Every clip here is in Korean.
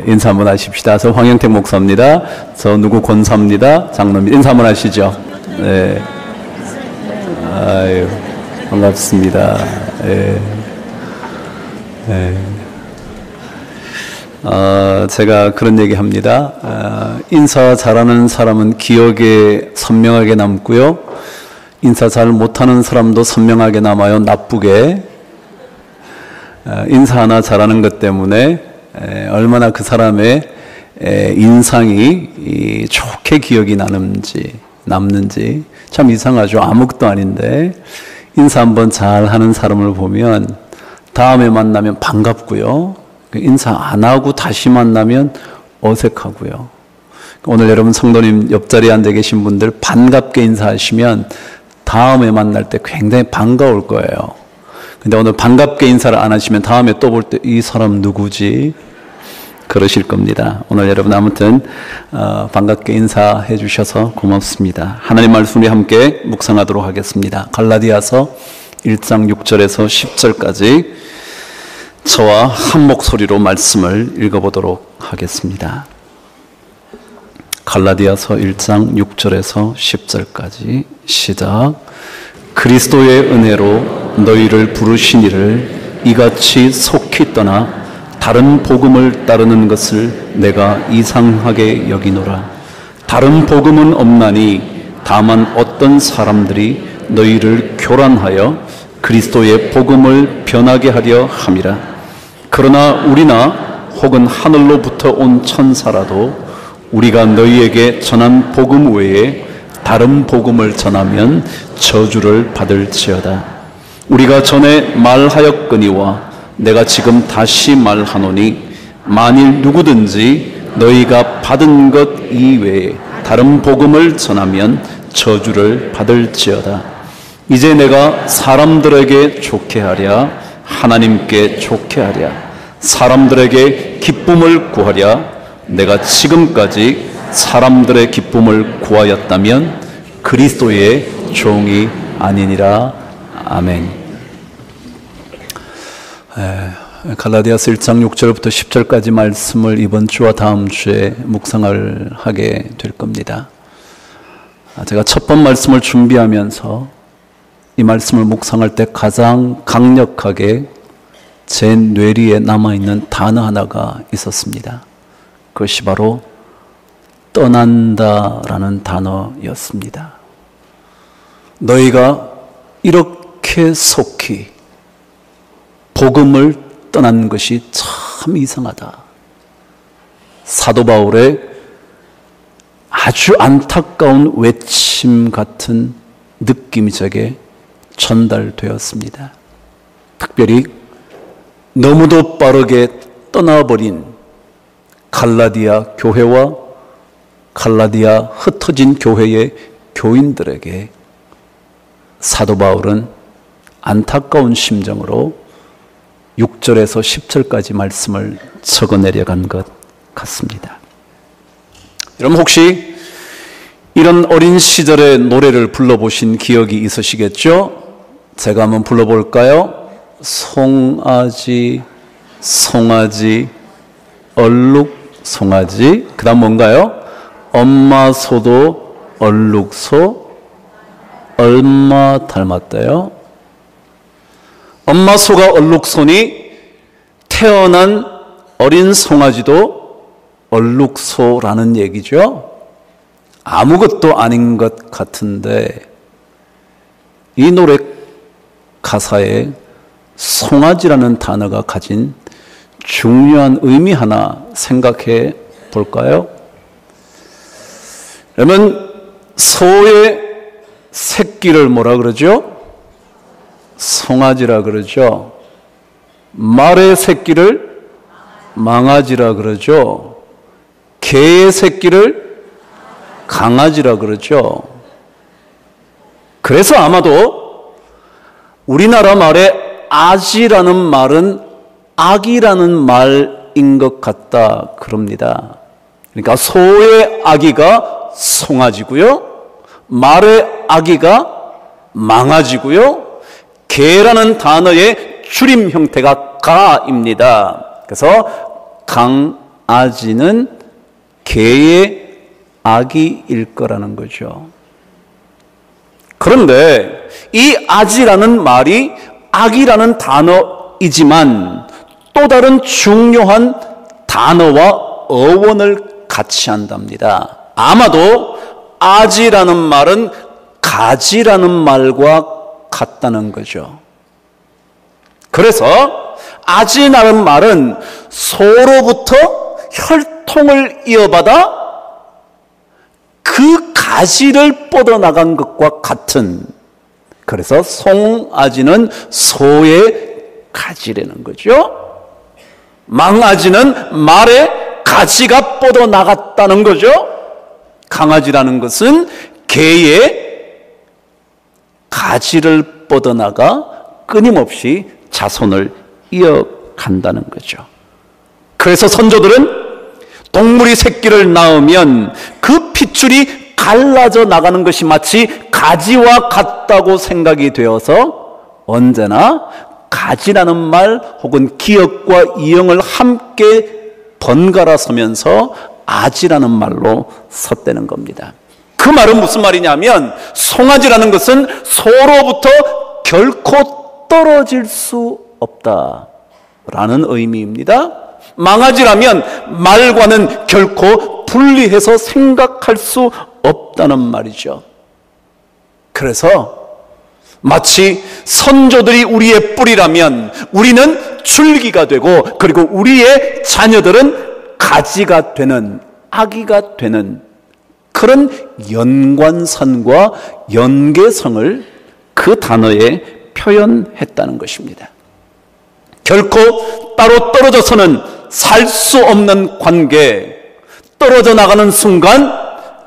인사 한번 하십시다. 저 황영택 목사입니다. 저 누구 권사입니다. 장로입니다. 인사 한번 하시죠. 네. 아유, 반갑습니다. 네. 네. 제가 그런 얘기 합니다. 인사 잘하는 사람은 기억에 선명하게 남고요. 인사 잘 못하는 사람도 선명하게 남아요. 나쁘게. 인사 하나 잘하는 것 때문에 얼마나 그 사람의 인상이 좋게 기억이 남는지 참 이상하죠. 아무것도 아닌데 인사 한번 잘하는 사람을 보면 다음에 만나면 반갑고요. 인사 안 하고 다시 만나면 어색하고요. 오늘 여러분 성도님 옆자리에 앉아 계신 분들 반갑게 인사하시면 다음에 만날 때 굉장히 반가울 거예요. 근데 오늘 반갑게 인사를 안 하시면 다음에 또 볼 때 이 사람 누구지? 그러실 겁니다. 오늘 여러분 아무튼 반갑게 인사해 주셔서 고맙습니다. 하나님 말씀 우리 함께 묵상하도록 하겠습니다. 갈라디아서 1장 6절에서 10절까지 저와 한 목소리로 말씀을 읽어보도록 하겠습니다. 갈라디아서 1장 6절에서 10절까지 시작. 그리스도의 은혜로 너희를 부르신 이를 이같이 속히 떠나 다른 복음을 따르는 것을 내가 이상하게 여기노라. 다른 복음은 없나니 다만 어떤 사람들이 너희를 교란하여 그리스도의 복음을 변하게 하려 함이라. 그러나 우리나 혹은 하늘로부터 온 천사라도 우리가 너희에게 전한 복음 외에 다른 복음을 전하면 저주를 받을지어다. 우리가 전에 말하였거니와 내가 지금 다시 말하노니 만일 누구든지 너희가 받은 것 이외에 다른 복음을 전하면 저주를 받을지어다. 이제 내가 사람들에게 좋게 하랴 하나님께 좋게 하랴 사람들에게 기쁨을 구하랴 내가 지금까지 사람들의 기쁨을 구하였다면 그리스도의 종이 아니니라. 아멘. 갈라디아서 1장 6절부터 10절까지 말씀을 이번 주와 다음 주에 묵상을 하게 될 겁니다. 제가 첫 번 말씀을 준비하면서 이 말씀을 묵상할 때 가장 강력하게 제 뇌리에 남아있는 단어 하나가 있었습니다. 그것이 바로 떠난다라는 단어였습니다. 너희가 이렇게 속히 복음을 떠난 것이 참 이상하다. 사도 바울의 아주 안타까운 외침 같은 느낌이 제게 전달되었습니다. 특별히 너무도 빠르게 떠나버린 갈라디아 교회와 갈라디아 흩어진 교회의 교인들에게 사도 바울은 안타까운 심정으로 6절에서 10절까지 말씀을 적어 내려간 것 같습니다. 여러분 혹시 이런 어린 시절의 노래를 불러보신 기억이 있으시겠죠? 제가 한번 불러볼까요? 송아지 송아지 얼룩 송아지. 그 다음 뭔가요? 엄마 소도 얼룩소 얼마 닮았대요? 엄마 소가 얼룩소니 태어난 어린 송아지도 얼룩소라는 얘기죠. 아무것도 아닌 것 같은데 이 노래 가사에 송아지라는 단어가 가진 중요한 의미 하나 생각해 볼까요? 여러분 소의 새끼를 뭐라 그러죠? 송아지라 그러죠. 말의 새끼를 망아지라 그러죠. 개의 새끼를 강아지라 그러죠. 그래서 아마도 우리나라 말에 아지라는 말은 아기라는 말인 것 같다 그럽니다. 그러니까 소의 아기가 송아지고요, 말의 아기가 망아지고요, 개라는 단어의 줄임 형태가 가입니다. 그래서 강아지, 아지는 개의 아기일 거라는 거죠. 그런데 이 아지라는 말이 아기라는 단어이지만 또 다른 중요한 단어와 어원을 같이 한답니다. 아마도 아지라는 말은 가지라는 말과 같다는 거죠. 그래서 아지라는 말은 소로부터 혈통을 이어받아 그 가지를 뻗어나간 것과 같은, 그래서 송아지는 소의 가지라는 거죠. 망아지는 말의 가지가 뻗어나갔다는 거죠. 강아지라는 것은 개의 가지를 뻗어나가 끊임없이 자손을 이어간다는 거죠. 그래서 선조들은 동물이 새끼를 낳으면 그 핏줄이 갈라져 나가는 것이 마치 가지와 같다고 생각이 되어서 언제나 가지라는 말 혹은 기역과 이형을 함께 번갈아 서면서 아지라는 말로 섰다는 겁니다. 그 말은 무슨 말이냐면 송아지라는 것은 소로부터 결코 떨어질 수 없다라는 의미입니다. 망아지라면 말과는 결코 분리해서 생각할 수 없다는 말이죠. 그래서 마치 선조들이 우리의 뿌리라면 우리는 줄기가 되고, 그리고 우리의 자녀들은 가지가 되는, 아기가 되는 그런 연관선과 연계성을 그 단어에 표현했다는 것입니다. 결코 따로 떨어져서는 살 수 없는 관계, 떨어져 나가는 순간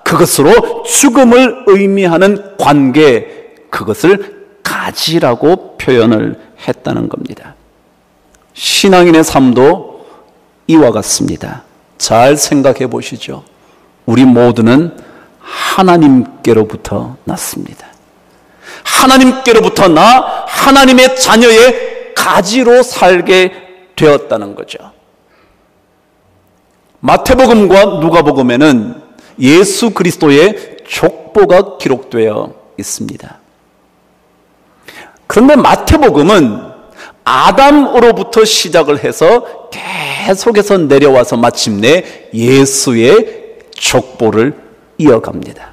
그것으로 죽음을 의미하는 관계, 그것을 가지라고 표현을 했다는 겁니다. 신앙인의 삶도 이와 같습니다. 잘 생각해 보시죠. 우리 모두는 하나님께로부터 났습니다. 하나님께로부터 나 하나님의 자녀의 가지로 살게 되었다는 거죠. 마태복음과 누가복음에는 예수 그리스도의 족보가 기록되어 있습니다. 그런데 마태복음은 아담으로부터 시작을 해서 계속해서 내려와서 마침내 예수의 족보를 이어갑니다.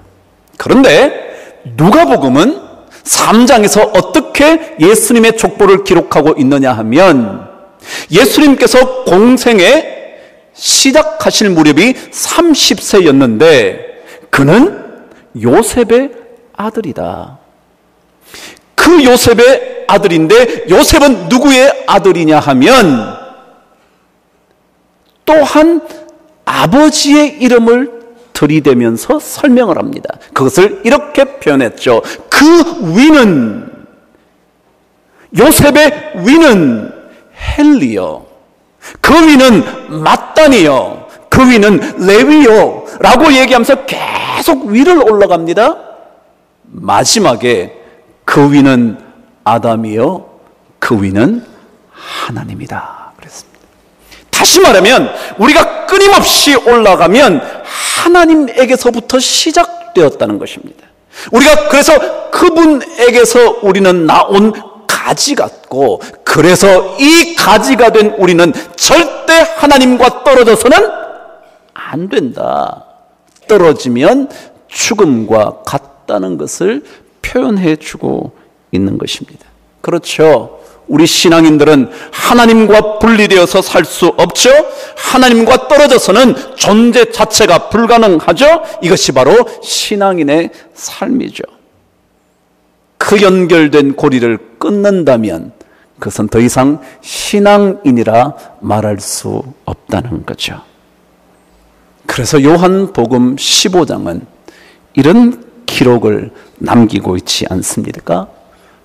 그런데 누가복음은 3장에서 어떻게 예수님의 족보를 기록하고 있느냐 하면, 예수님께서 공생에 시작하실 무렵이 30세였는데 그는 요셉의 아들이다. 그 요셉의 아들인데 요셉은 누구의 아들이냐 하면 또한 아버지의 이름을 들이대면서 설명을 합니다. 그것을 이렇게 표현했죠. 그 위는, 요셉의 위는 헬리요, 그 위는 마따니요, 그 위는 레위요 라고 얘기하면서 계속 위를 올라갑니다. 마지막에 그 위는 아담이요, 그 위는 하나님이다 그랬습니다. 다시 말하면 우리가 끊임없이 올라가면 하나님에게서부터 시작되었다는 것입니다. 우리가 그래서 그분에게서 우리는 나온 가지 같고, 그래서 이 가지가 된 우리는 절대 하나님과 떨어져서는 안 된다. 떨어지면 죽음과 같다는 것을 표현해 주고 있는 것입니다. 그렇죠. 우리 신앙인들은 하나님과 분리되어서 살 수 없죠. 하나님과 떨어져서는 존재 자체가 불가능하죠. 이것이 바로 신앙인의 삶이죠. 그 연결된 고리를 끊는다면 그것은 더 이상 신앙인이라 말할 수 없다는 거죠. 그래서 요한복음 15장은 이런 기록을 남기고 있지 않습니까?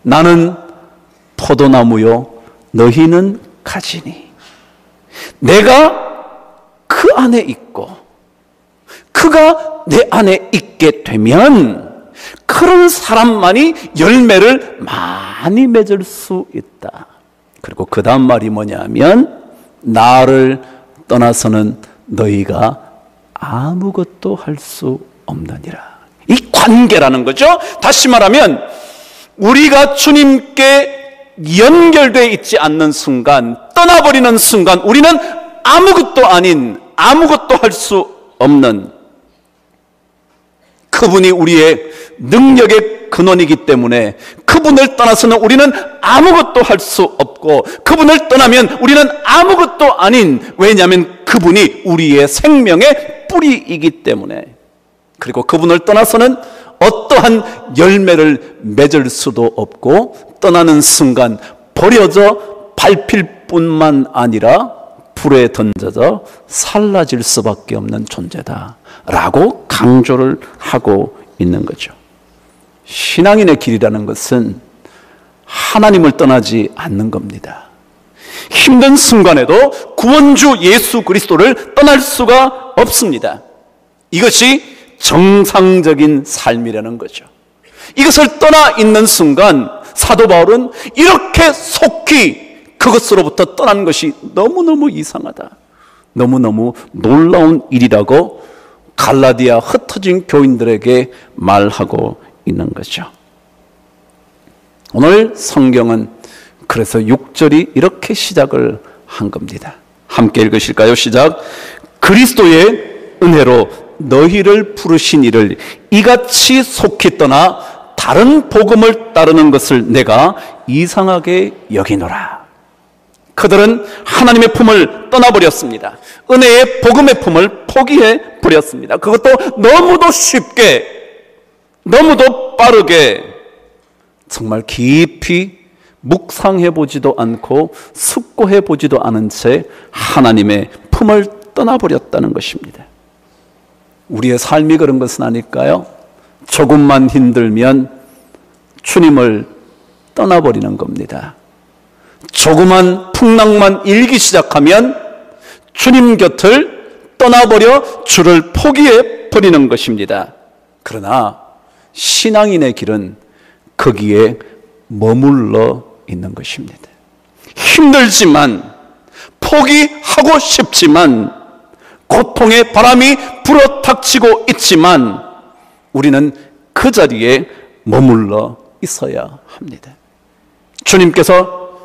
나는 포도나무요, 너희는 가지니. 내가 그 안에 있고 그가 내 안에 있게 되면 그런 사람만이 열매를 많이 맺을 수 있다. 그리고 그 다음 말이 뭐냐면 나를 떠나서는 너희가 아무것도 할 수 없느니라. 이 관계라는 거죠. 다시 말하면 우리가 주님께 연결되어 있지 않는 순간, 떠나버리는 순간 우리는 아무것도 아닌, 아무것도 할 수 없는, 그분이 우리의 능력의 근원이기 때문에 그분을 떠나서는 우리는 아무것도 할 수 없고, 그분을 떠나면 우리는 아무것도 아닌, 왜냐하면 그분이 우리의 생명의 뿌리이기 때문에. 그리고 그분을 떠나서는 어떠한 열매를 맺을 수도 없고, 떠나는 순간 버려져 밟힐 뿐만 아니라 불에 던져져 살라질 수밖에 없는 존재다라고 강조를 하고 있는 거죠. 신앙인의 길이라는 것은 하나님을 떠나지 않는 겁니다. 힘든 순간에도 구원주 예수 그리스도를 떠날 수가 없습니다. 이것이 정상적인 삶이라는 거죠. 이것을 떠나 있는 순간 사도 바울은 이렇게 속히 그것으로부터 떠난 것이 너무너무 이상하다, 너무너무 놀라운 일이라고 갈라디아 흩어진 교인들에게 말하고 있는 거죠. 오늘 성경은 그래서 6절이 이렇게 시작을 한 겁니다. 함께 읽으실까요? 시작. 그리스도의 은혜로 너희를 부르신 이를 이같이 속히 떠나 다른 복음을 따르는 것을 내가 이상하게 여기노라. 그들은 하나님의 품을 떠나버렸습니다. 은혜의 복음의 품을 포기해 버렸습니다. 그것도 너무도 쉽게, 너무도 빠르게, 정말 깊이 묵상해 보지도 않고 숙고해 보지도 않은 채 하나님의 품을 떠나버렸다는 것입니다. 우리의 삶이 그런 것은 아닐까요? 조금만 힘들면 주님을 떠나버리는 겁니다. 조그만 풍랑만 일기 시작하면 주님 곁을 떠나버려 주를 포기해 버리는 것입니다. 그러나 신앙인의 길은 거기에 머물러 있는 것입니다. 힘들지만, 포기하고 싶지만, 고통의 바람이 불어닥치고 있지만 우리는 그 자리에 머물러 있어야 합니다. 주님께서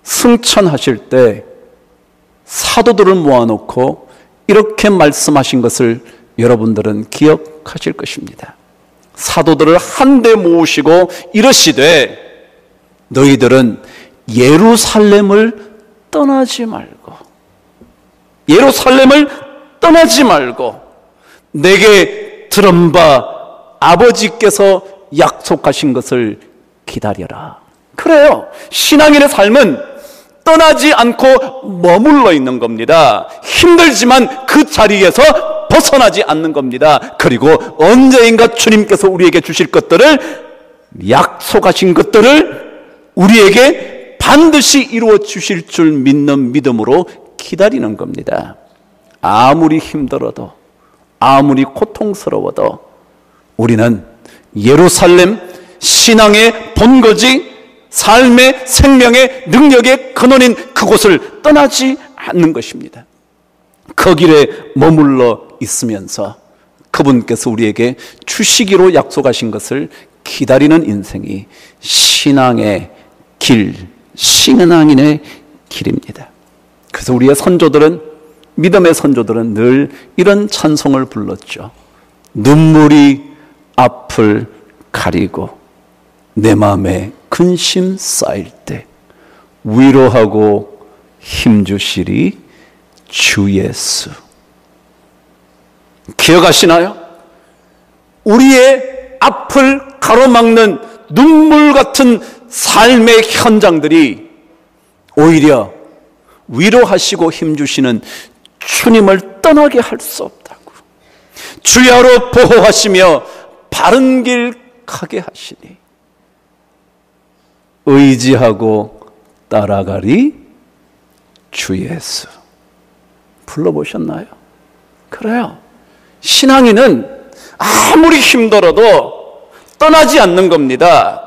승천하실 때 사도들을 모아놓고 이렇게 말씀하신 것을 여러분들은 기억하실 것입니다. 사도들을 한데 모으시고 이르시되 너희들은 예루살렘을 떠나지 말고, 예루살렘을 떠나지 말고 내게 들은 바 아버지께서 약속하신 것을 기다려라. 그래요. 신앙인의 삶은 떠나지 않고 머물러 있는 겁니다. 힘들지만 그 자리에서 벗어나지 않는 겁니다. 그리고 언제인가 주님께서 우리에게 주실 것들을, 약속하신 것들을 우리에게 반드시 이루어 주실 줄 믿는 믿음으로 기다리는 겁니다. 아무리 힘들어도, 아무리 고통스러워도 우리는 예루살렘, 신앙의 본거지, 삶의, 생명의, 능력의 근원인 그곳을 떠나지 않는 것입니다. 그 길에 머물러 있으면서 그분께서 우리에게 주시기로 약속하신 것을 기다리는 인생이 신앙의 길, 신앙인의 길입니다. 그래서 우리의 선조들은, 믿음의 선조들은 늘 이런 찬송을 불렀죠. 눈물이 앞을 가리고 내 마음에 근심 쌓일 때 위로하고 힘주시리 주 예수. 기억하시나요? 우리의 앞을 가로막는 눈물 같은 삶의 현장들이 오히려 위로하시고 힘주시는 주님을 떠나게 할 수 없다고. 주야로 보호하시며 바른 길 가게 하시니 의지하고 따라가리 주 예수. 불러보셨나요? 그래요. 신앙인은 아무리 힘들어도 떠나지 않는 겁니다.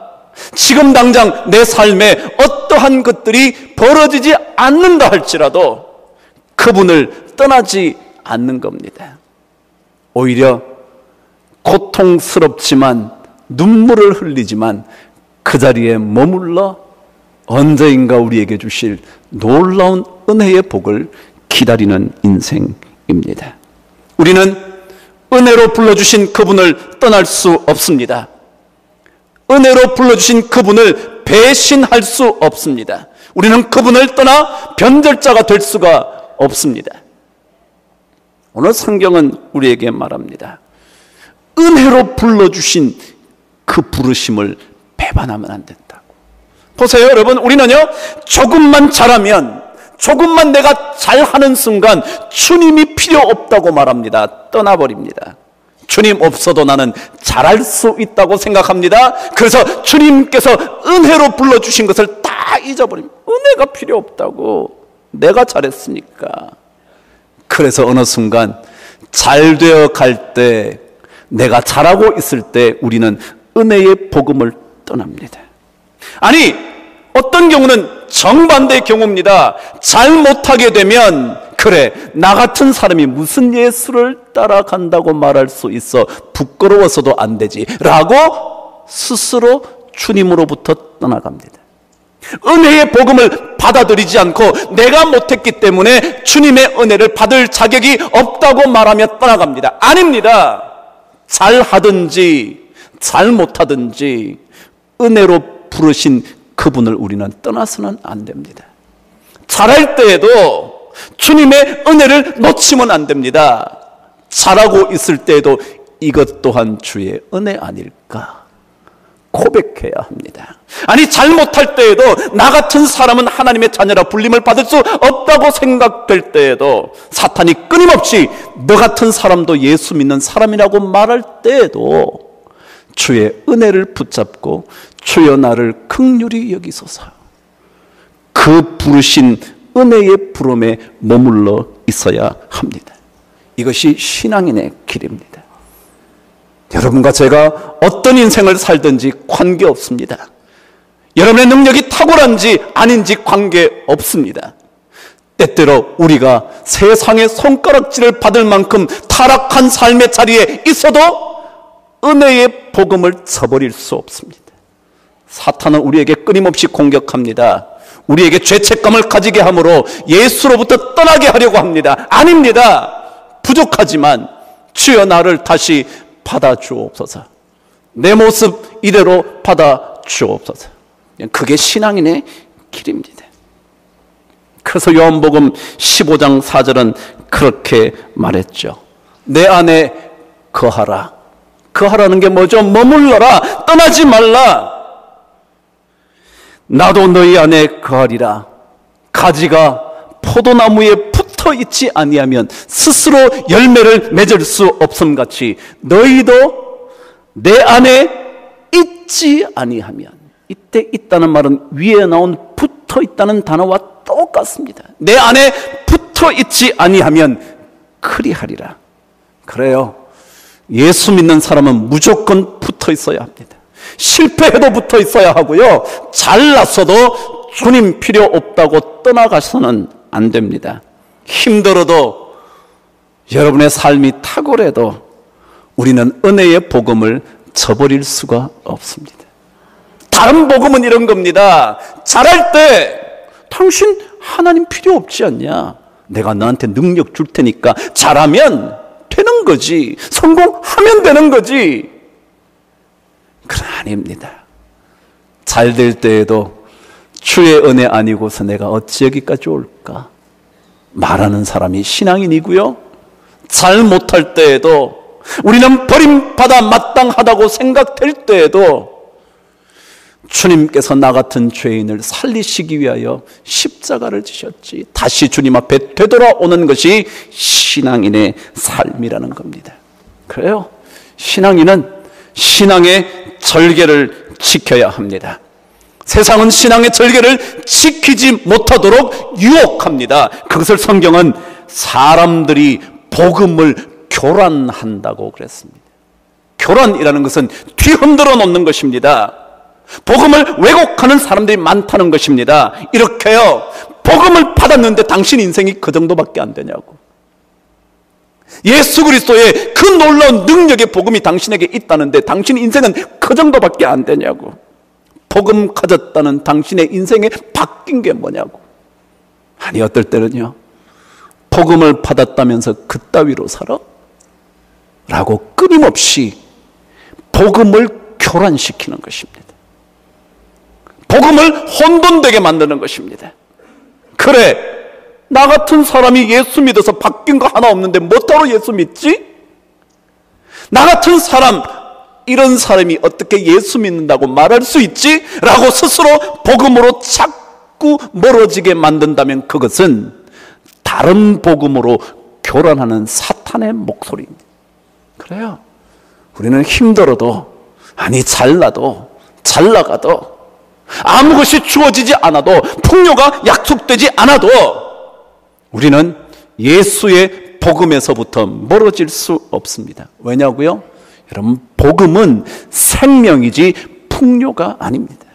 지금 당장 내 삶에 어떠한 것들이 벌어지지 않는다 할지라도 그분을 떠나지 않는 겁니다. 오히려 고통스럽지만 눈물을 흘리지만 그 자리에 머물러 언제인가 우리에게 주실 놀라운 은혜의 복을 기다리는 인생입니다. 우리는 은혜로 불러주신 그분을 떠날 수 없습니다. 은혜로 불러주신 그분을 배신할 수 없습니다. 우리는 그분을 떠나 변절자가 될 수가 없습니다. 오늘 성경은 우리에게 말합니다. 은혜로 불러주신 그 부르심을 배반하면 안 된다고. 보세요, 여러분. 우리는요, 조금만 잘하면, 조금만 내가 잘하는 순간 주님이 필요 없다고 말합니다. 떠나버립니다. 주님 없어도 나는 잘할 수 있다고 생각합니다. 그래서 주님께서 은혜로 불러주신 것을 다 잊어버립니다. 은혜가 필요 없다고. 내가 잘했으니까. 그래서 어느 순간 잘 되어 갈 때, 내가 잘하고 있을 때 우리는 은혜의 복음을 떠납니다. 아니, 어떤 경우는 정반대의 경우입니다. 잘 못하게 되면, 그래, 나 같은 사람이 무슨 예수를 따라간다고 말할 수 있어, 부끄러워서도 안 되지 라고 스스로 주님으로부터 떠나갑니다. 은혜의 복음을 받아들이지 않고 내가 못했기 때문에 주님의 은혜를 받을 자격이 없다고 말하며 떠나갑니다. 아닙니다. 잘하든지 잘 못하든지 은혜로 부르신 그분을 우리는 떠나서는 안 됩니다. 잘할 때에도 주님의 은혜를 놓치면 안 됩니다. 잘하고 있을 때에도 이것 또한 주의 은혜 아닐까 고백해야 합니다. 아니, 잘못할 때에도 나 같은 사람은 하나님의 자녀라 불림을 받을 수 없다고 생각될 때에도, 사탄이 끊임없이 너 같은 사람도 예수 믿는 사람이라고 말할 때에도 주의 은혜를 붙잡고 주여 나를 긍휼히 여기소서, 그 부르신 은혜의 부름에 머물러 있어야 합니다. 이것이 신앙인의 길입니다. 여러분과 제가 어떤 인생을 살든지 관계없습니다. 여러분의 능력이 탁월한지 아닌지 관계없습니다. 때때로 우리가 세상의 손가락질을 받을 만큼 타락한 삶의 자리에 있어도 은혜의 복음을 저버릴 수 없습니다. 사탄은 우리에게 끊임없이 공격합니다. 우리에게 죄책감을 가지게 함으로 예수로부터 떠나게 하려고 합니다. 아닙니다. 부족하지만 주여 나를 다시 받아주옵소서, 내 모습 이대로 받아주옵소서. 그게 신앙인의 길입니다. 그래서 요한복음 15장 4절은 그렇게 말했죠. 내 안에 거하라. 거하라는 게 뭐죠? 머물러라. 떠나지 말라. 나도 너희 안에 거하리라. 가지가 포도나무에 붙어 있지 아니하면 스스로 열매를 맺을 수 없음같이 너희도 내 안에 있지 아니하면, 이때 있다는 말은 위에 나온 붙어 있다는 단어와 똑같습니다. 내 안에 붙어 있지 아니하면 그리하리라. 그래요, 예수 믿는 사람은 무조건 붙어 있어야 합니다. 실패해도 붙어 있어야 하고요, 잘났어도 주님 필요 없다고 떠나가서는 안 됩니다. 힘들어도, 여러분의 삶이 탁월해도 우리는 은혜의 복음을 저버릴 수가 없습니다. 다른 복음은 이런 겁니다. 잘할 때 당신 하나님 필요 없지 않냐? 내가 너한테 능력 줄 테니까 잘하면 되는 거지, 성공하면 되는 거지. 그건 아닙니다. 잘 될 때에도 주의 은혜 아니고서 내가 어찌 여기까지 올까 말하는 사람이 신앙인이고요, 잘 못할 때에도, 우리는 버림받아 마땅하다고 생각될 때에도 주님께서 나 같은 죄인을 살리시기 위하여 십자가를 지셨지, 다시 주님 앞에 되돌아오는 것이 신앙인의 삶이라는 겁니다. 그래요, 신앙인은 신앙의 절개를 지켜야 합니다. 세상은 신앙의 절개를 지키지 못하도록 유혹합니다. 그것을 성경은 사람들이 복음을 교란한다고 그랬습니다. 교란이라는 것은 뒤흔들어 놓는 것입니다. 복음을 왜곡하는 사람들이 많다는 것입니다. 이렇게요, 복음을 받았는데 당신 인생이 그 정도밖에 안 되냐고. 예수 그리스도의 그 놀라운 능력의 복음이 당신에게 있다는데 당신 인생은 그 정도밖에 안 되냐고. 복음 가졌다는 당신의 인생에 바뀐 게 뭐냐고. 아니, 어떨 때는요, 복음을 받았다면서 그따위로 살아? 라고 끊임없이 복음을 교란시키는 것입니다. 복음을 혼돈되게 만드는 것입니다. 그래, 나 같은 사람이 예수 믿어서 바뀐 거 하나 없는데 뭐 따로 예수 믿지? 나 같은 사람, 이런 사람이 어떻게 예수 믿는다고 말할 수 있지? 라고 스스로 복음으로 자꾸 멀어지게 만든다면 그것은 다른 복음으로 교란하는 사탄의 목소리입니다. 그래요. 우리는 힘들어도, 아니 잘나도, 잘나가도, 아무 것이 주어지지 않아도, 풍요가 약속되지 않아도 우리는 예수의 복음에서부터 멀어질 수 없습니다. 왜냐고요? 여러분, 복음은 생명이지 풍요가 아닙니다.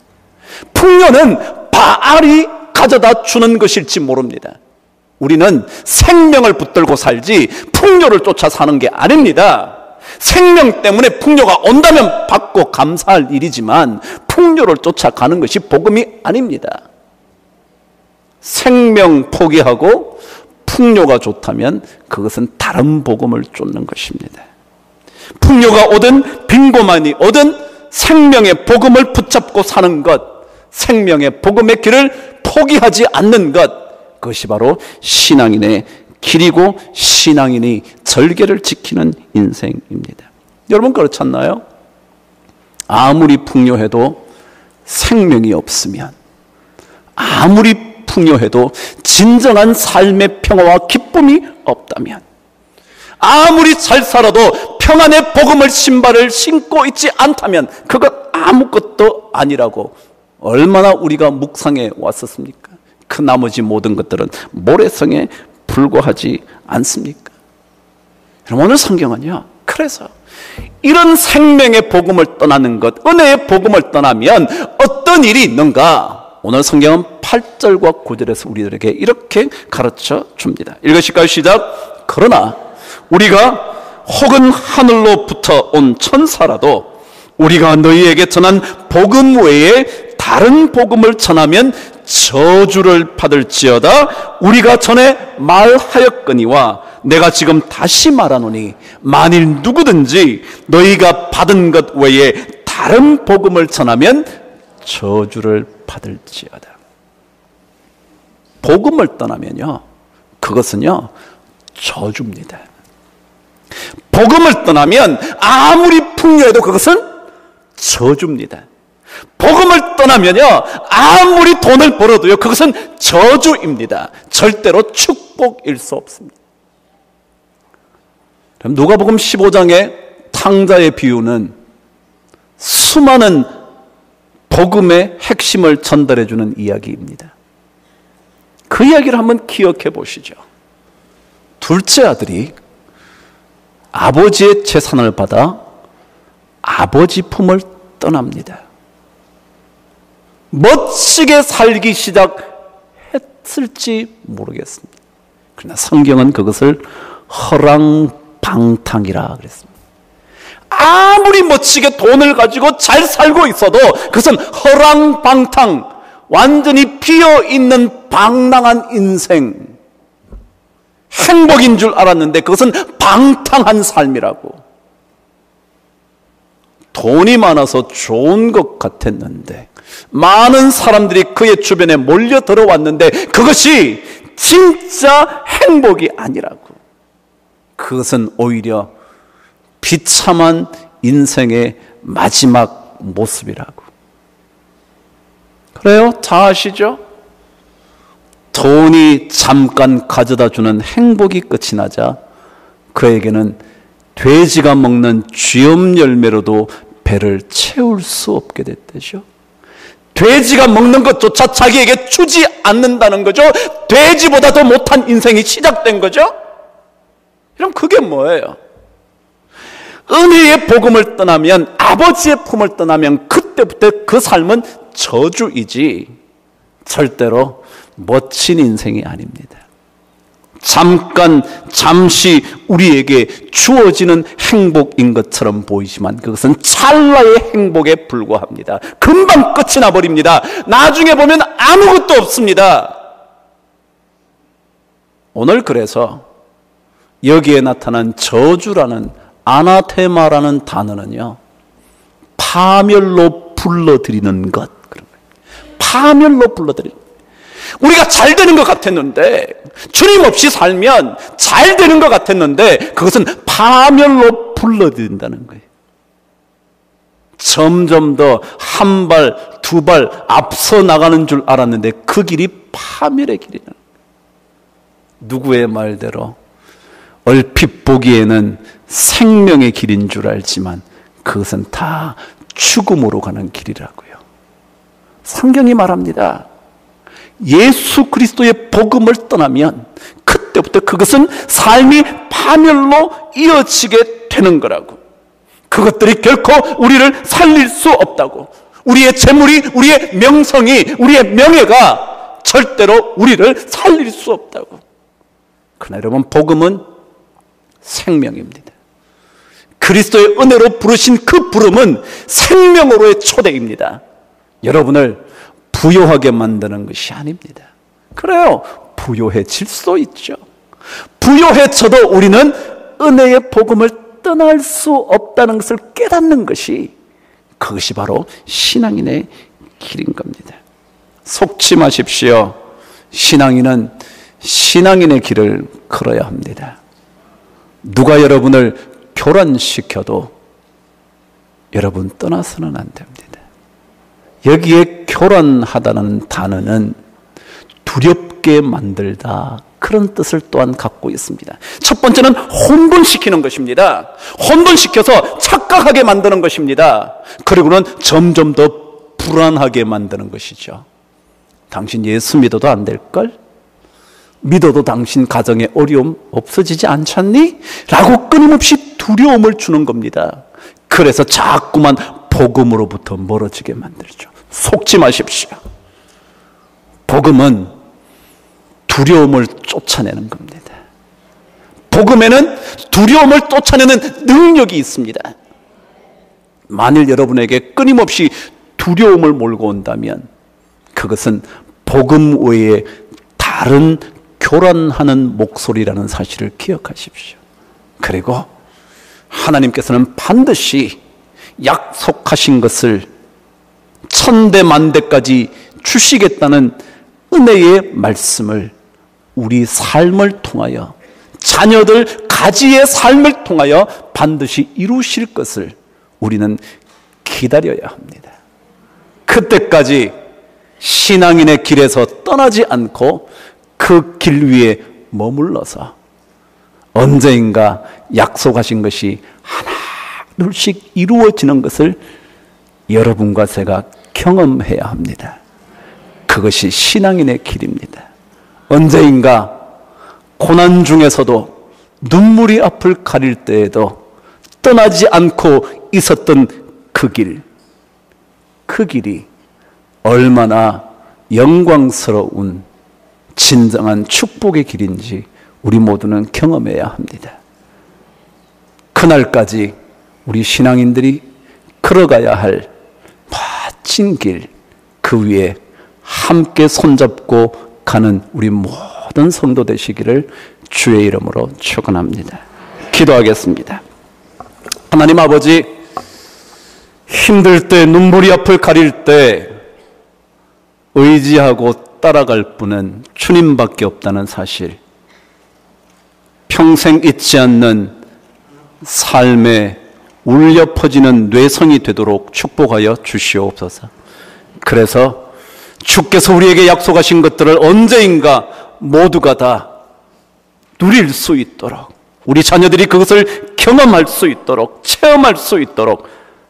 풍요는 바알이 가져다 주는 것일지 모릅니다. 우리는 생명을 붙들고 살지 풍요를 쫓아 사는 게 아닙니다. 생명 때문에 풍요가 온다면 받고 감사할 일이지만 풍요를 쫓아가는 것이 복음이 아닙니다. 생명 포기하고 풍요가 좋다면 그것은 다른 복음을 쫓는 것입니다. 풍요가 오든 빈곤만이 오든 생명의 복음을 붙잡고 사는 것, 생명의 복음의 길을 포기하지 않는 것, 그것이 바로 신앙인의 길이고 신앙인이 절개를 지키는 인생입니다. 여러분, 그렇지 않나요? 아무리 풍요해도 생명이 없으면, 아무리 풍요해도 진정한 삶의 평화와 기쁨이 없다면, 아무리 잘 살아도 평안의 복음을 신발을 신고 있지 않다면 그것 아무것도 아니라고 얼마나 우리가 묵상해 왔었습니까? 그 나머지 모든 것들은 모래성에 불과하지 않습니까? 여러분, 오늘 성경은요, 그래서 이런 생명의 복음을 떠나는 것, 은혜의 복음을 떠나면 어떤 일이 있는가? 오늘 성경은 8절과 9절에서 우리들에게 이렇게 가르쳐 줍니다. 읽으실까요? 시작. 그러나 우리가 혹은 하늘로부터 온 천사라도 우리가 너희에게 전한 복음 외에 다른 복음을 전하면 저주를 받을지어다. 우리가 전에 말하였거니와 내가 지금 다시 말하노니 만일 누구든지 너희가 받은 것 외에 다른 복음을 전하면 저주를 받을지어다. 복음을 떠나면요, 그것은요 저주입니다. 복음을 떠나면 아무리 풍요해도 그것은 저주입니다. 복음을 떠나면요, 아무리 돈을 벌어도요, 그것은 저주입니다. 절대로 축복일 수 없습니다. 그럼 누가복음 15장의 탕자의 비유는 수많은 복음의 핵심을 전달해 주는 이야기입니다. 그 이야기를 한번 기억해 보시죠. 둘째 아들이 아버지의 재산을 받아 아버지 품을 떠납니다. 멋지게 살기 시작했을지 모르겠습니다. 그러나 성경은 그것을 허랑방탕이라 그랬습니다. 아무리 멋지게 돈을 가지고 잘 살고 있어도 그것은 허랑방탕, 완전히 비어있는 방랑한 인생, 행복인 줄 알았는데 그것은 방탕한 삶이라고. 돈이 많아서 좋은 것 같았는데, 많은 사람들이 그의 주변에 몰려 들어왔는데 그것이 진짜 행복이 아니라고. 그것은 오히려 비참한 인생의 마지막 모습이라고. 그래요? 다 아시죠? 돈이 잠깐 가져다 주는 행복이 끝이 나자 그에게는 돼지가 먹는 쥐엄 열매로도 배를 채울 수 없게 됐대죠. 돼지가 먹는 것조차 자기에게 주지 않는다는 거죠. 돼지보다 더 못한 인생이 시작된 거죠. 그럼 그게 뭐예요? 은혜의 복음을 떠나면, 아버지의 품을 떠나면 그때부터 그 삶은 저주이지 절대로 멋진 인생이 아닙니다. 잠시 우리에게 주어지는 행복인 것처럼 보이지만 그것은 찰나의 행복에 불과합니다. 금방 끝이 나버립니다. 나중에 보면 아무것도 없습니다. 오늘 그래서 여기에 나타난 저주라는 아나테마라는 단어는요, 파멸로 불러들이는 것, 그런 거예요. 파멸로 불러들이는 것. 우리가 잘 되는 것 같았는데, 주님 없이 살면 잘 되는 것 같았는데 그것은 파멸로 불러들인다는 거예요. 점점 더 한 발, 두 발 앞서 나가는 줄 알았는데 그 길이 파멸의 길이라는 거예요. 누구의 말대로 얼핏 보기에는 생명의 길인 줄 알지만 그것은 다 죽음으로 가는 길이라고요. 성경이 말합니다. 예수 그리스도의 복음을 떠나면 그때부터 그것은 삶이 파멸로 이어지게 되는 거라고. 그것들이 결코 우리를 살릴 수 없다고. 우리의 재물이, 우리의 명성이, 우리의 명예가 절대로 우리를 살릴 수 없다고. 그러나 여러분, 복음은 생명입니다. 그리스도의 은혜로 부르신 그 부름은 생명으로의 초대입니다. 여러분을 부요하게 만드는 것이 아닙니다. 그래요, 부요해질 수 있죠. 부요해져도 우리는 은혜의 복음을 떠날 수 없다는 것을 깨닫는 것이, 그것이 바로 신앙인의 길인 겁니다. 속지 마십시오. 신앙인은 신앙인의 길을 걸어야 합니다. 누가 여러분을 교란시켜도 여러분 떠나서는 안 됩니다. 여기에 교란하다는 단어는 두렵게 만들다, 그런 뜻을 또한 갖고 있습니다. 첫 번째는 혼돈시키는 것입니다. 혼돈시켜서 착각하게 만드는 것입니다. 그리고는 점점 더 불안하게 만드는 것이죠. 당신 예수 믿어도 안 될걸? 믿어도 당신 가정에 어려움 없어지지 않잖니? 라고 끊임없이 두려움을 주는 겁니다. 그래서 자꾸만 복음으로부터 멀어지게 만들죠. 속지 마십시오. 복음은 두려움을 쫓아내는 겁니다. 복음에는 두려움을 쫓아내는 능력이 있습니다. 만일 여러분에게 끊임없이 두려움을 몰고 온다면 그것은 복음 외에 다른 교란하는 목소리라는 사실을 기억하십시오. 그리고 하나님께서는 반드시 약속하신 것을 천대만대까지 주시겠다는 은혜의 말씀을 우리 삶을 통하여, 자녀들 가지의 삶을 통하여 반드시 이루실 것을 우리는 기다려야 합니다. 그때까지 신앙인의 길에서 떠나지 않고 그 길 위에 머물러서 언제인가 약속하신 것이 하나둘씩 이루어지는 것을 여러분과 제가 경험해야 합니다. 그것이 신앙인의 길입니다. 언제인가 고난 중에서도 눈물이 앞을 가릴 때에도 떠나지 않고 있었던 그 길, 그 길이 얼마나 영광스러운 진정한 축복의 길인지 우리 모두는 경험해야 합니다. 그날까지 우리 신앙인들이 걸어가야 할 멋진 길, 그 위에 함께 손잡고 가는 우리 모든 성도 되시기를 주의 이름으로 축원합니다. 기도하겠습니다. 하나님 아버지, 힘들 때, 눈물이 앞을 가릴 때 의지하고 따라갈 분은 주님밖에 없다는 사실, 평생 잊지 않는 삶에 울려 퍼지는 뇌성이 되도록 축복하여 주시옵소서. 그래서 주께서 우리에게 약속하신 것들을 언제인가 모두가 다 누릴 수 있도록, 우리 자녀들이 그것을 경험할 수 있도록, 체험할 수 있도록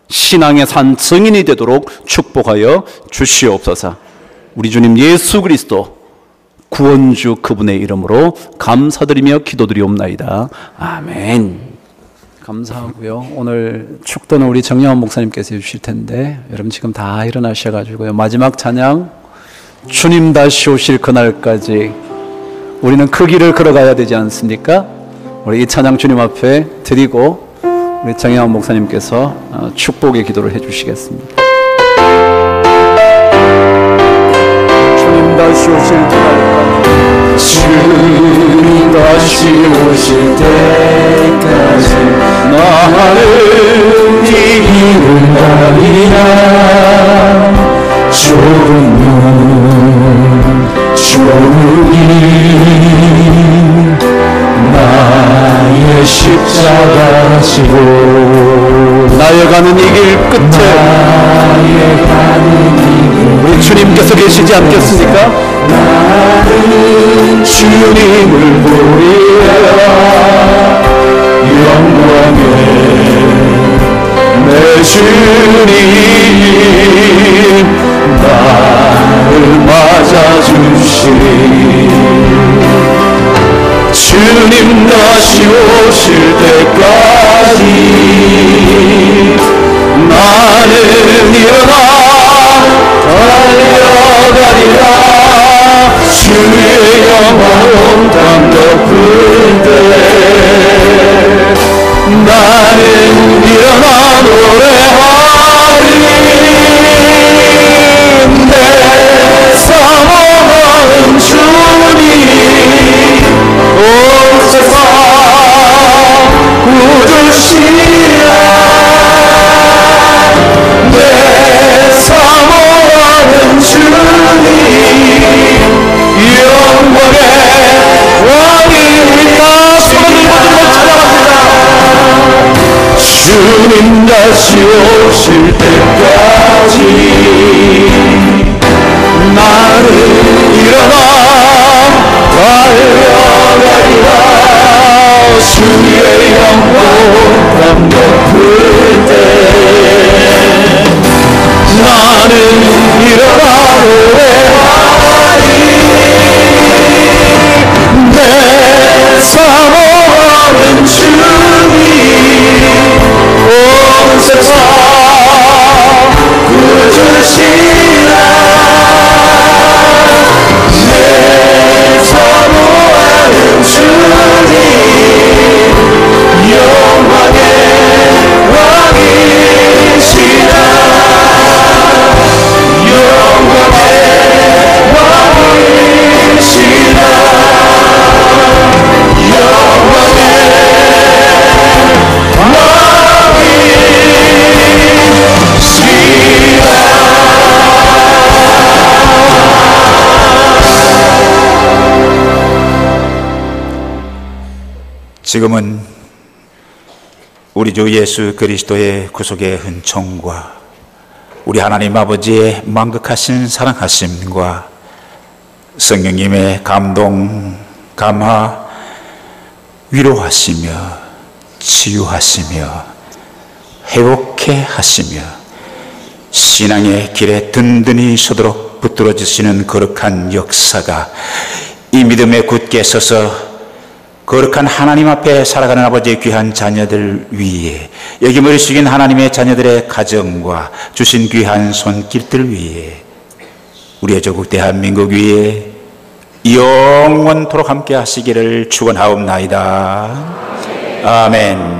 신앙의 산 증인이 되도록 축복하여 주시옵소서. 우리 주님 예수 그리스도 구원주 그분의 이름으로 감사드리며 기도드리옵나이다. 아멘. 감사하고요. 오늘 축도는 우리 정영환 목사님께서 해주실 텐데 여러분 지금 다 일어나셔가지고요. 마지막 찬양, 주님 다시 오실 그날까지 우리는 그 길을 걸어가야 되지 않습니까? 우리 이 찬양 주님 앞에 드리고 우리 정영환 목사님께서 축복의 기도를 해주시겠습니다. 주님 다시 오실 때까지, 주님 다시 오실 때까지 나는 이 길을 가리라. 좁은 문 조르기 나의 십자가 지고 나의 가는 이 길 끝에 우리 주님께서 계시지 않겠습니까? 나는 주님을 보리라. 영광에 내 주님 나를 맞아주시리. 주님 다시 오실 때까지 나는 일어나 달려가리라. 주의 영광 땅 덮을 때 나는 일어나 노래하리. 내 사모하는 주님 온 세상 구주시라. 내 사모하는 주님 영광의 왕이니까. 손을 찾아갑니다. 주님 다시 오실 때까지 나는 일어나 달려가리라. 주의 영광 땅 덮을 때 나는 일어나 노래하리. 내 사모하는 주님 온 세상 구주시라. 내 사모하는 주님 영광의 왕이시라. 영광의 왕이시라. 영광의 지금은 우리 주 예수 그리스도의 구속의 은총과 우리 하나님 아버지의 만극하신 사랑하심과 성령님의 감동, 감화, 위로하시며 치유하시며 회복해 하시며 신앙의 길에 든든히 서도록 붙들어 주시는 거룩한 역사가 이 믿음에 굳게 서서 거룩한 하나님 앞에 살아가는 아버지의 귀한 자녀들 위에, 여기 머리 숙인 하나님의 자녀들의 가정과 주신 귀한 손길들 위에, 우리의 조국 대한민국 위에 영원토록 함께 하시기를 축원하옵나이다. 아멘.